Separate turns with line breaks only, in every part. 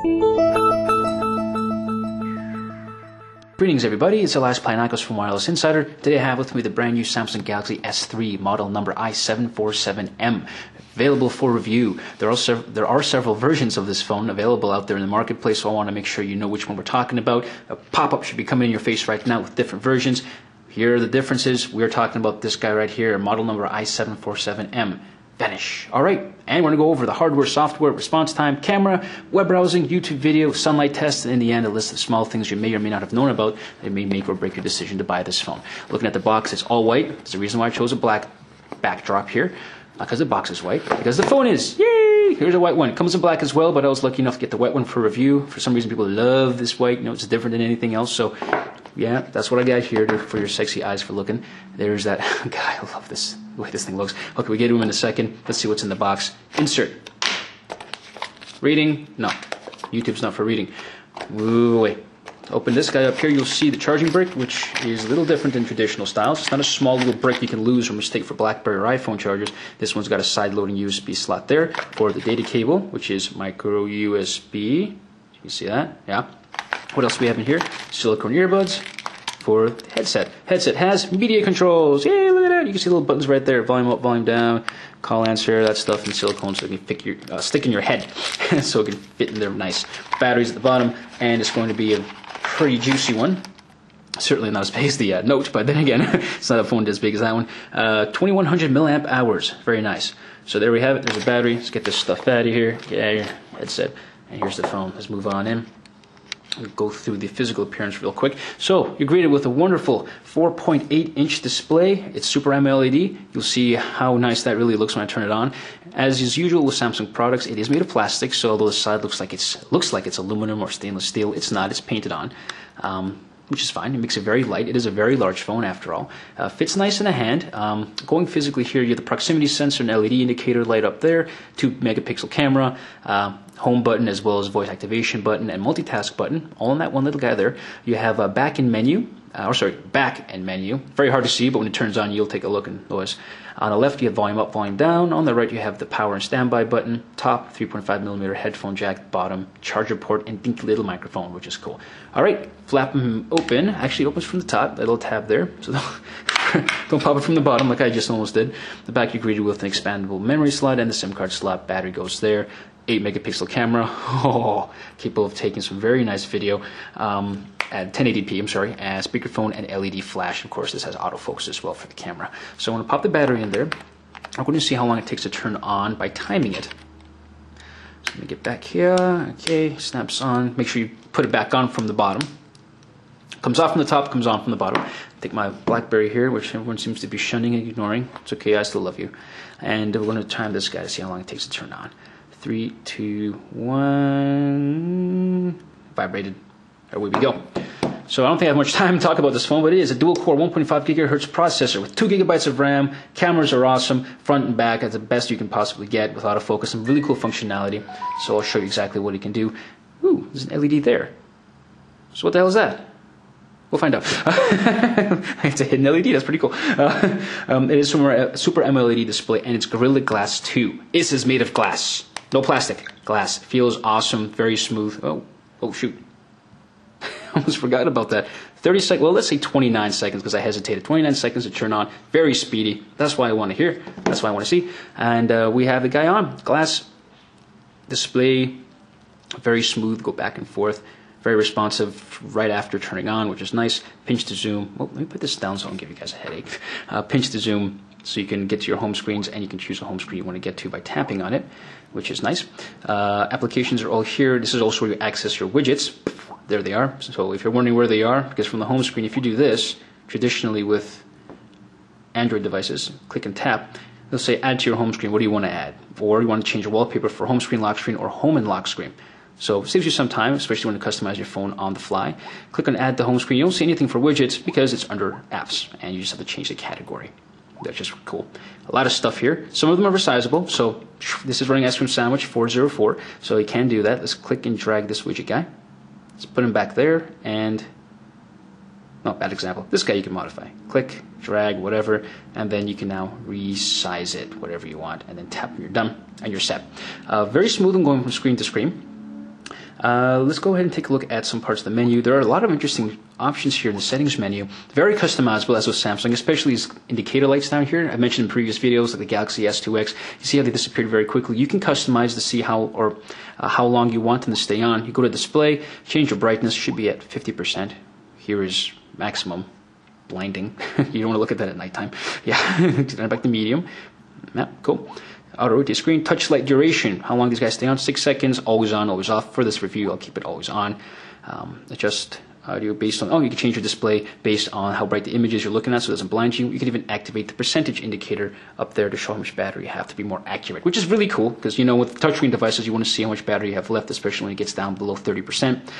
Greetings everybody, it's Elias Planikos from Wireless Insider. Today I have with me the brand new Samsung Galaxy S3 model number i747M, available for review. There are several versions of this phone available out there in the marketplace, so I want to make sure you know which one we're talking about. A pop-up should be coming in your face right now with different versions. Here are the differences. We're talking about this guy right here, model number i747M. Vanish. Alright, and we're going to go over the hardware, software, response time, camera, web browsing, YouTube video, sunlight test, and in the end a list of small things you may or may not have known about that may make or break your decision to buy this phone. Looking at the box, it's all white. There's a reason why I chose a black backdrop here. Not because the box is white, because the phone is. Yay! Here's a white one. It comes in black as well, but I was lucky enough to get the white one for review. For some reason people love this white. You know, it's different than anything else, so yeah, that's what I got here for your sexy eyes for looking. There's that. God, I love this, the way this thing looks. Okay, we get to him in a second. Let's see what's in the box. Insert. Reading? No. YouTube's not for reading. Ooh, wait. Open this guy up here, you'll see the charging brick, which is a little different than traditional styles. It's not a small little brick you can lose or mistake for BlackBerry or iPhone chargers. This one's got a side-loading USB slot there for the data cable, which is micro USB. You see that? Yeah. What else do we have in here? Silicone earbuds for the headset. Headset has media controls. Yay, look at that. You can see little buttons right there. Volume up, volume down, call answer, that stuff in silicone so it can stick in your head so it can fit in there nice. Batteries at the bottom, and it's going to be a pretty juicy one. Certainly not as big as the Note, but then again, it's not a phone as big as that one. 2100 milliamp hours. Very nice. So there we have it. There's a battery. Let's get this stuff out of here. Get out of your headset. And here's the phone. Let's move on in. We'll go through the physical appearance real quick. So you're greeted with a wonderful 4.8-inch display. It's Super AMOLED. You'll see how nice that really looks when I turn it on. As is usual with Samsung products, it is made of plastic. So although the side looks like it's aluminum or stainless steel, it's not. It's painted on, which is fine. It makes it very light. It is a very large phone after all. Fits nice in the hand. Going physically here, you have the proximity sensor and LED indicator light up there, 2-megapixel camera, home button as well as voice activation button and multitask button, all in that one little guy there. You have a back and menu. Very hard to see, but when it turns on, you'll take a look and notice. On the left, you have volume up, volume down. On the right, you have the power and standby button. Top, 3.5mm headphone jack. Bottom, charger port and dinky little microphone, which is cool. All right, flap them open. Actually, it opens from the top. That little tab there. So don't pop it from the bottom like I just almost did. The back, you're greeted with an expandable memory slot and the SIM card slot. Battery goes there. 8-megapixel camera, capable of taking some very nice video at 1080p, speakerphone and LED flash. Of course, this has autofocus as well for the camera. So I'm going to pop the battery in there. I'm going to see how long it takes to turn on by timing it. So let me get back here. Okay, snaps on. Make sure you put it back on from the bottom. Comes off from the top, comes on from the bottom. Take my BlackBerry here, which everyone seems to be shunning and ignoring. It's okay, I still love you. And we're going to time this guy to see how long it takes to turn on. 3, 2, 1, vibrated. Away we go. So I don't think I have much time to talk about this phone, but it is a dual-core 1.5 gigahertz processor with 2 gigabytes of RAM. Cameras are awesome, front and back. That's the best you can possibly get with autofocus and really cool functionality. So I'll show you exactly what it can do. Ooh, there's an LED there. So what the hell is that? We'll find out. It's a hidden LED. That's pretty cool. It is from a Super AMOLED display, and it's Gorilla Glass 2. This is made of glass. No plastic. Glass. Feels awesome. Very smooth. Oh shoot. Almost forgot about that. 30 seconds. Well, let's say 29 seconds because I hesitated. 29 seconds to turn on. Very speedy. That's why I want to hear. That's why I want to see. And we have the guy on. Glass display. Very smooth. Go back and forth. Very responsive right after turning on, which is nice. Pinch to zoom. Well, let me put this down so I don't give you guys a headache. Pinch to zoom so you can get to your home screens, and you can choose a home screen you want to get to by tapping on it, which is nice. Applications are all here. This is also where you access your widgets. There they are. So if you're wondering where they are, because from the home screen, if you do this, traditionally with Android devices, click and tap, they'll say add to your home screen. What do you want to add? Or you want to change your wallpaper for home screen, lock screen, or home and lock screen. So it saves you some time, especially when you customize your phone on the fly. Click on add to home screen. You don't see anything for widgets because it's under apps, and you just have to change the category. That's just cool. A lot of stuff here. Some of them are resizable. So this is running Ice Cream Sandwich 404. So you can do that. Let's click and drag this widget guy. Let's put him back there. And, no, bad example. This guy you can modify. Click, drag, whatever. And then you can now resize it, whatever you want. And then tap and you're done. And you're set. Very smooth and going from screen to screen. Let's go ahead and take a look at some parts of the menu. There are a lot of interesting options here in the settings menu. Very customizable as with Samsung, especially these indicator lights down here. I mentioned in previous videos like the Galaxy S2X. You see how they disappeared very quickly. You can customize to see how long you want them to stay on. You go to display, change your brightness, should be at 50%. Here is maximum. Blinding. You don't want to look at that at nighttime. Yeah, turn it back to medium. Yeah, cool. Auto rotate screen, touch light duration. How long these guys stay on? 6 seconds. Always on, always off. For this review, I'll keep it always on. Adjust audio based on. Oh, you can change your display based on how bright the image is you're looking at, so it doesn't blind you. You can even activate the percentage indicator up there to show how much battery you have to be more accurate, which is really cool because with touchscreen devices, you want to see how much battery you have left, especially when it gets down below 30%.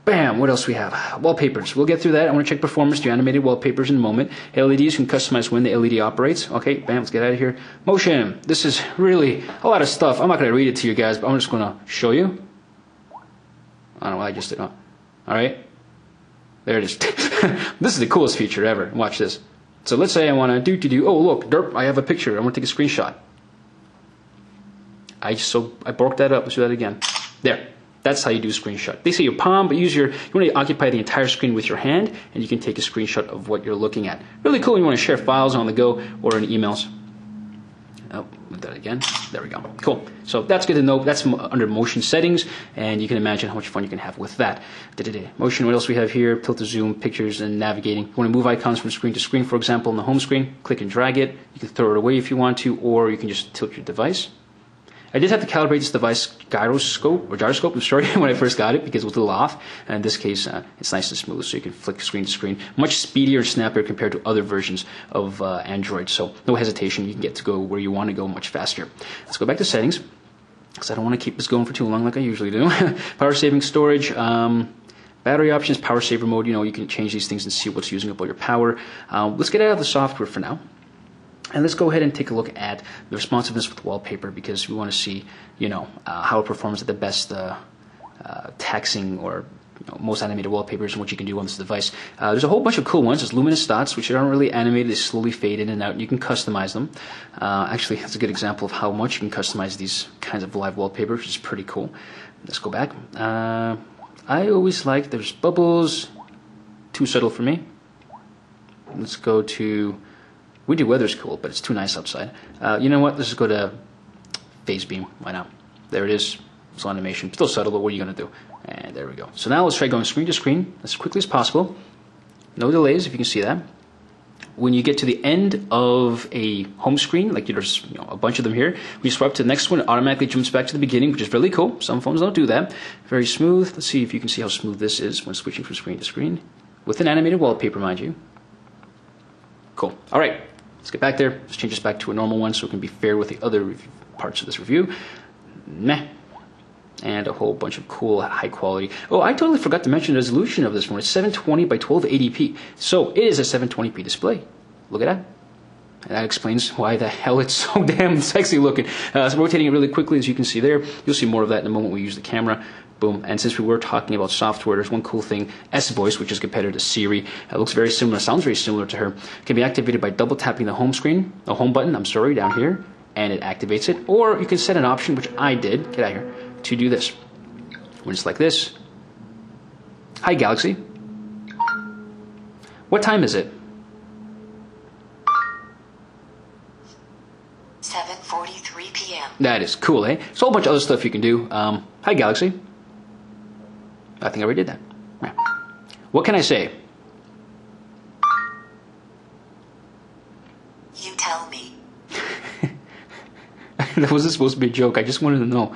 Bam! What else we have? Wallpapers. We'll get through that. I want to check performance to animated wallpapers in a moment. LEDs, you can customize when the LED operates. Okay, bam, let's get out of here. Motion. This is really a lot of stuff. I'm not going to read it to you guys, but I'm just going to show you. I don't know why I just did not. Alright. There it is. This is the coolest feature ever. Watch this. So let's say I want to do. Oh, look, Derp, I have a picture. I want to take a screenshot. I broke that up. Let's do that again. There. That's how you do a screenshot. They say your palm, but you want to occupy the entire screen with your hand, and you can take a screenshot of what you're looking at. Really cool when you want to share files on the go or in emails. Oh, do that again. There we go. Cool. So that's good to know. That's under motion settings, and you can imagine how much fun you can have with that. Motion, what else we have here? Tilt to zoom, pictures, and navigating. You want to move icons from screen to screen, for example, on the home screen. Click and drag it. You can throw it away if you want to, or you can just tilt your device. I did have to calibrate this device gyroscope, I'm sorry, when I first got it because it was a little off. And in this case, it's nice and smooth, so you can flick screen to screen. Much speedier and snappier compared to other versions of Android. So no hesitation, you can get to go where you want to go much faster. Let's go back to settings, because I don't want to keep this going for too long like I usually do. Power saving storage. Battery options, power saver mode. You can change these things and see what's using up all your power. Let's get out of the software for now. And let's go ahead and take a look at the responsiveness with wallpaper, because we want to see, how it performs at the best taxing or most animated wallpapers and what you can do on this device. There's a whole bunch of cool ones. There's luminous dots, which aren't really animated. They slowly fade in and out. You can customize them. Actually, that's a good example of how much you can customize these kinds of live wallpapers, which is pretty cool. Let's go back. I always like, there's bubbles. Too subtle for me. Let's go to... Windy weather's cool, but it's too nice outside. You know what? Let's just go to phase beam. Why not? There it is. Slow animation. Still subtle, but what are you going to do? And there we go. So now let's try going screen to screen as quickly as possible. No delays, if you can see that. When you get to the end of a home screen, like there's a bunch of them here, when you swipe to the next one, it automatically jumps back to the beginning, which is really cool. Some phones don't do that. Very smooth. Let's see if you can see how smooth this is when switching from screen to screen. With an animated wallpaper, mind you. Cool. All right. Let's get back there. Let's change this back to a normal one so it can be fair with the other parts of this review. Meh. And a whole bunch of cool high quality. Oh, I totally forgot to mention the resolution of this one. It's 720 by 1280p. So it is a 720p display. Look at that. And that explains why the hell it's so damn sexy looking. So rotating it really quickly, as you can see there. You'll see more of that in a moment when we use the camera. Boom. And since we were talking about software, there's one cool thing. S-Voice, which is a competitor to Siri. It looks very similar, sounds very similar to her. Can be activated by double tapping the home screen, the home button, down here, and it activates it. Or you can set an option, which I did, get out here, to do this. When it's like this. Hi, Galaxy. What time is it?
7:43 p.m.
That is cool, eh? So a whole bunch of other stuff you can do. Hi, Galaxy. I think I already did that. Yeah. What can I say?
You tell me.
That wasn't supposed to be a joke. I just wanted to know.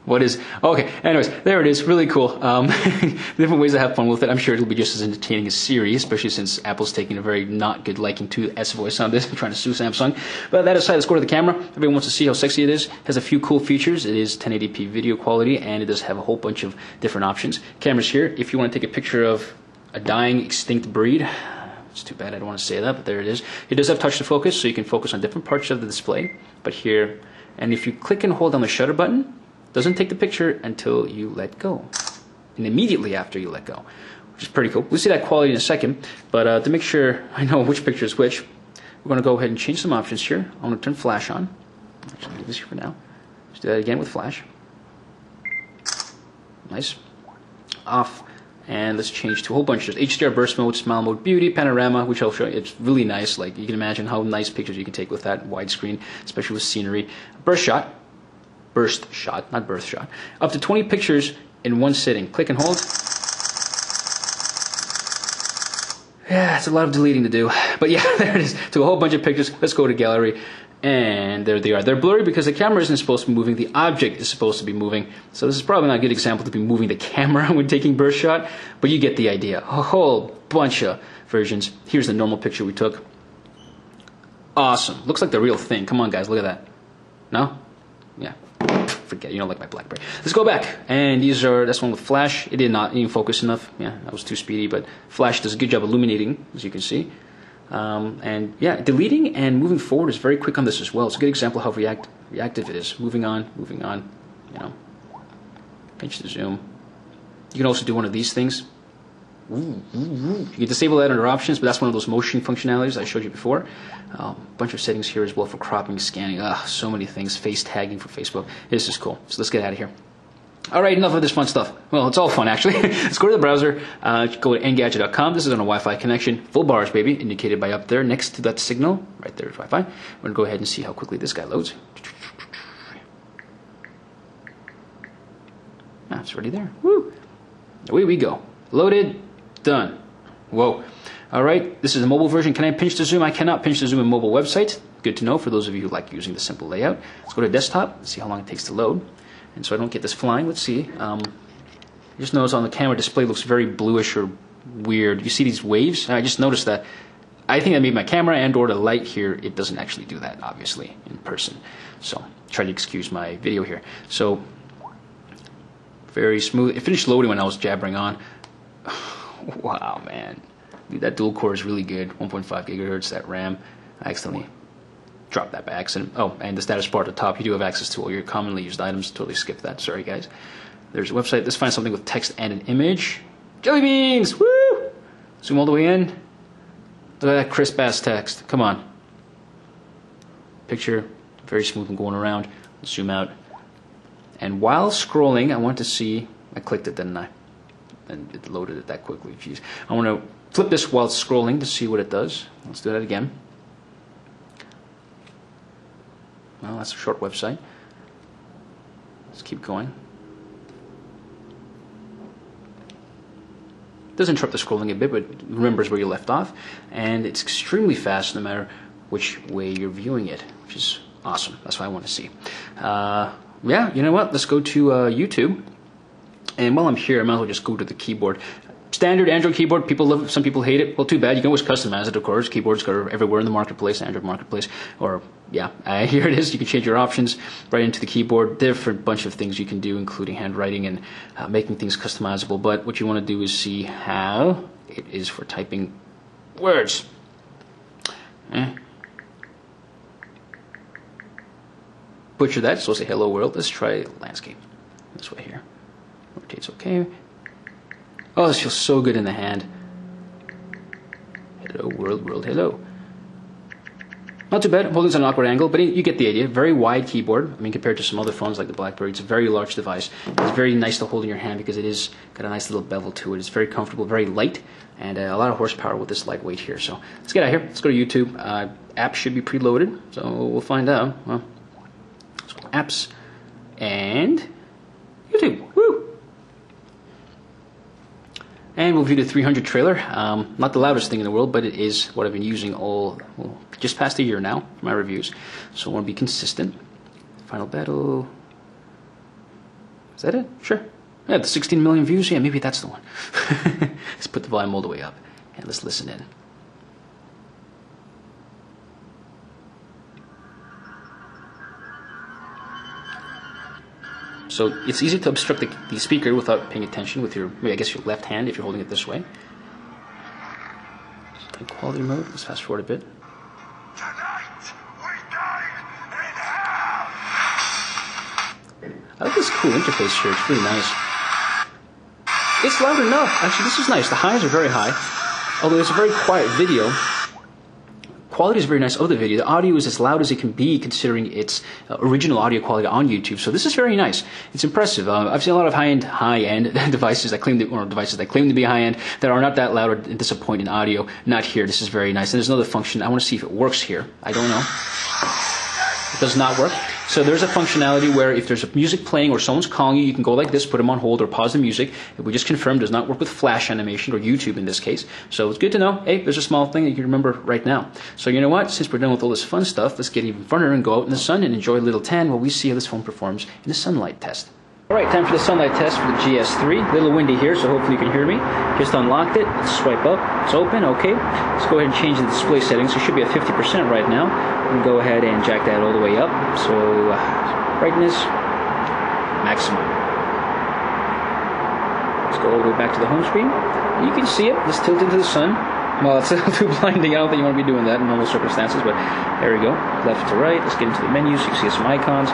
What is... Okay, anyways, there it is. Really cool. Different ways to have fun with it. I'm sure it'll be just as entertaining as Siri, especially since Apple's taking a very not good liking to S-Voice on this. I'm trying to sue Samsung. But that aside, let's go to the camera. Everyone wants to see how sexy it is. It has a few cool features. It is 1080p video quality, and it does have a whole bunch of different options. Camera's here. If you want to take a picture of a dying, extinct breed... It's too bad I don't want to say that, but there it is. It does have touch to focus, so you can focus on different parts of the display. But here... And if you click and hold down the shutter button... doesn't take the picture until you let go, and immediately after you let go, which is pretty cool. We'll see that quality in a second, but to make sure I know which picture is which, we're going to go ahead and change some options here. I'm going to turn flash on. Actually, leave this here for now. Let's do that again with flash. Nice. Off. And let's change to a whole bunch of HDR, burst mode, smile mode, beauty, panorama, which I'll show you. It's really nice. Like, you can imagine how nice pictures you can take with that widescreen, especially with scenery. Burst shot, not birth shot. Up to 20 pictures in one sitting. Click and hold. Yeah, it's a lot of deleting to do. But yeah, there it is. Took a whole bunch of pictures. Let's go to gallery. And there they are. They're blurry because the camera isn't supposed to be moving. The object is supposed to be moving. So this is probably not a good example to be moving the camera when taking burst shot. But you get the idea. A whole bunch of versions. Here's the normal picture we took. Awesome. Looks like the real thing. Come on, guys. Look at that. No? Yeah. Forget it. You don't like my BlackBerry. Let's go back. And that's one with flash. It did not even focus enough. Yeah, that was too speedy. But flash does a good job illuminating, as you can see. And yeah, deleting and moving forward is very quick on this as well. It's a good example of how reactive it is. Moving on, you know. Pinch to zoom. You can also do one of these things. You can disable that under options, but that's one of those motion functionalities I showed you before. Bunch of settings here as well for cropping, scanning. So many things. Face tagging for Facebook. This is cool. So let's get out of here. All right, enough of this fun stuff. Well, it's all fun, actually. Let's go to the browser. Go to engadget.com. This is on a Wi-Fi connection. Full bars, baby, indicated by up there next to that signal. Right there is Wi-Fi. We're going to go ahead and see how quickly this guy loads. It's already there. Woo! Away we go. Loaded. Done. Whoa. All right, this is the mobile version. Can I pinch to zoom? I cannot pinch to zoom in mobile websites. Good to know for those of you who like using the simple layout. Let's go to desktop and see how long it takes to load. And so I don't get this flying. Let's see. Just notice on the camera display looks very bluish or weird. You see these waves? I just noticed that. I think I made my camera and or the light here. It doesn't actually do that, obviously, in person. So try to excuse my video here. So very smooth. It finished loading when I was jabbering on. Wow, man. Dude, that dual core is really good. 1.5 gigahertz, that RAM. I accidentally dropped that by accident. Oh, and the status bar at the top, you do have access to all your commonly used items. Totally skipped that. Sorry, guys. There's a website. Let's find something with text and an image. Jelly beans! Woo! Zoom all the way in. Look at that crisp ass text. Come on. Picture, very smooth and going around. Zoom out. And while scrolling, I want to see. I clicked it, didn't I? And it loaded it that quickly. Jeez. I want to flip this while scrolling to see what it does. Let's do that again. Well, that's a short website. Let's keep going. It does interrupt the scrolling a bit, but remembers where you left off. And it's extremely fast no matter which way you're viewing it, which is awesome. That's what I want to see. Yeah, you know what? Let's go to YouTube. And while I'm here, I might as well just go to the keyboard. Standard Android keyboard, people love it, some people hate it. Well, too bad. You can always customize it, of course. Keyboards are everywhere in the marketplace, Android marketplace. Or, yeah, here it is. You can change your options right into the keyboard. Different bunch of things you can do, including handwriting and making things customizable. But what you want to do is see how it is for typing words. Butcher that. So say hello world. Let's try landscape. This way here. Rotates okay. Oh, this feels so good in the hand. Hello, world, hello. Not too bad. Holding at an awkward angle, but you get the idea. Very wide keyboard. I mean, compared to some other phones like the BlackBerry, it's a very large device. It's very nice to hold in your hand because it is got a nice little bevel to it. It's very comfortable, very light, and a lot of horsepower with this lightweight here. So let's get out of here. Let's go to YouTube. App should be preloaded, so we'll find out. Well, let's go apps and YouTube. Woo! And we'll view the 300 trailer. Not the loudest thing in the world, but it is what I've been using just past a year now for my reviews. So I want to be consistent. Final battle. Is that it? Sure. Yeah, the 16 million views. Yeah, maybe that's the one. Let's put the volume all the way up and let's listen in. So it's easy to obstruct the speaker without paying attention with your, I guess your left hand if you're holding it this way. In quality mode, let's fast forward a bit.
Tonight, we dine in hell.
I like this cool interface here. It's really nice. It's loud enough. Actually, this is nice. The highs are very high, although it's a very quiet video. quality is very nice of the video. The audio is as loud as it can be considering its original audio quality on YouTube. So this is very nice. It's impressive. I've seen a lot of high-end devices that claim to be high-end that are not that loud or disappoint in audio. Not here. This is very nice. And there's another function. I want to see if it works here. I don't know. It does not work. So there's a functionality where if there's a music playing or someone's calling you, you can go like this, put them on hold or pause the music. We just confirmed does not work with flash animation or YouTube in this case. So it's good to know. Hey, there's a small thing that you can remember right now. So you know what? Since we're done with all this fun stuff, let's get even funner and go out in the sun and enjoy a little tan while we see how this phone performs in the sunlight test. Alright, time for the sunlight test for the GS3. A little windy here, so hopefully you can hear me. Just unlocked it. Let's swipe up. It's open. Okay. Let's go ahead and change the display settings. It should be at 50% right now. We can go ahead and jack that all the way up. So, brightness, maximum. Let's go all the way back to the home screen. You can see it. Let's tilt into the sun. Well, it's a little too blinding. I don't think you want to be doing that in normal circumstances, but there we go. Left to right. Let's get into the menu so you can see some icons.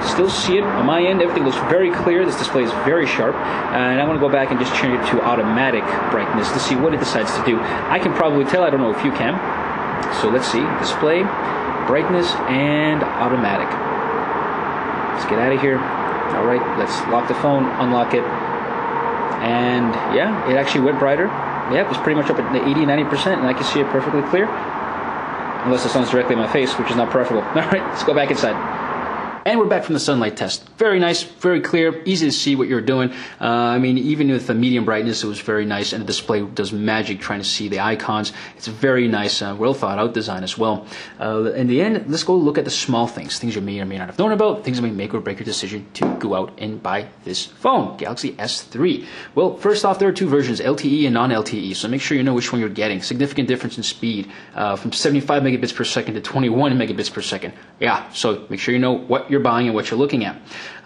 Still see it on my end. Everything looks very clear. This display is very sharp, and I want to go back and just change it to automatic brightness to see what it decides to do. I can probably tell. I don't know if you can. So let's see. Display, brightness, and automatic. Let's get out of here. All right. Let's lock the phone. Unlock it. And yeah, it actually went brighter. Yeah, it's pretty much up at the 80-90%, and I can see it perfectly clear. Unless the sun's directly in my face, which is not preferable. All right. Let's go back inside. And we're back from the sunlight test. Very nice, very clear, easy to see what you're doing. I mean, even with the medium brightness, it was very nice, and the display does magic trying to see the icons. It's a very nice, well thought out design as well. In the end, let's go look at the small things you may or may not have known about, things that may make or break your decision to go out and buy this phone, Galaxy S3. Well, first off, there are two versions, LTE and non-LTE, so make sure you know which one you're getting. Significant difference in speed, from 75 megabits per second to 21 megabits per second. Yeah, so make sure you know what you're buying and what you're looking at.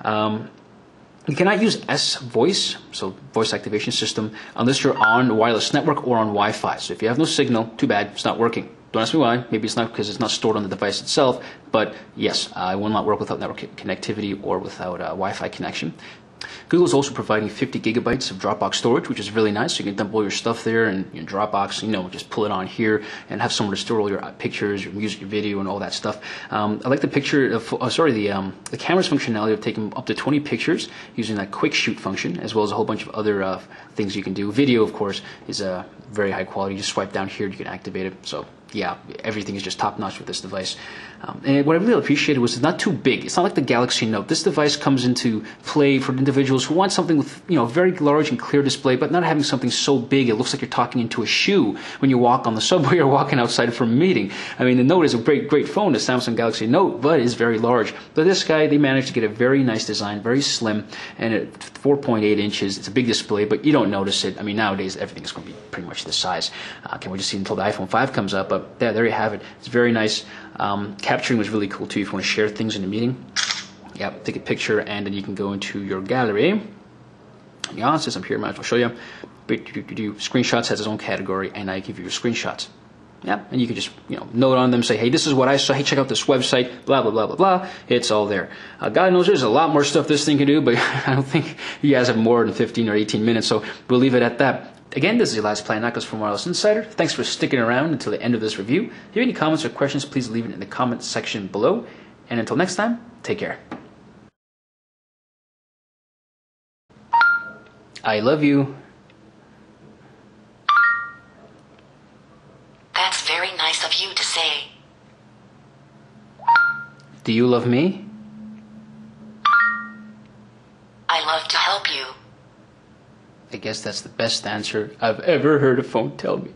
You cannot use S-Voice, so voice activation system, unless you're on a wireless network or on Wi-Fi. So if you have no signal, too bad, it's not working. Don't ask me why. Maybe it's not because it's not stored on the device itself, but yes, it will not work without network connectivity or without a Wi-Fi connection. Google is also providing 50 gigabytes of Dropbox storage, which is really nice. So you can dump all your stuff there and in Dropbox, just pull it on here and have somewhere to store all your pictures, your music, your video, and all that stuff. I like the the camera's functionality of taking up to 20 pictures using that quick shoot function, as well as a whole bunch of other things you can do. Video, of course, is very high quality. You just swipe down here, you can activate it. So yeah, everything is just top notch with this device. And what I really appreciated was it's not too big. It's not like the Galaxy Note. This device comes into play for individuals who want something with very large and clear display, but not having something so big it looks like you're talking into a shoe when you walk on the subway or walking outside for a meeting. I mean, the Note is a great phone, the Samsung Galaxy Note, but it's very large. But this guy, they managed to get a very nice design, very slim, and at 4.8 inches, it's a big display, but you don't notice it. I mean, nowadays everything is going to be pretty much this size. Can't wait to see until the iPhone 5 comes up, but there you have it. It's very nice. Capturing was really cool too if you want to share things in a meeting. Yeah, take a picture and then you can go into your gallery. Yeah, since I'm here, I might as well show you. Screenshots has its own category, and I give you your screenshots. Yeah, and you can just note on them, say, hey, this is what I saw. Hey, check out this website. Blah blah blah blah blah. It's all there. God knows there's a lot more stuff this thing can do, but I don't think you guys have more than 15 or 18 minutes, so we'll leave it at that. Again, this is Elias Planakos from Wireless Insider. Thanks for sticking around until the end of this review. If you have any comments or questions, please leave it in the comment section below. And until next time, take care. I love you.
That's very nice of you to say.
Do you love me?
I love to help you.
I guess that's the best answer I've ever heard a phone tell me.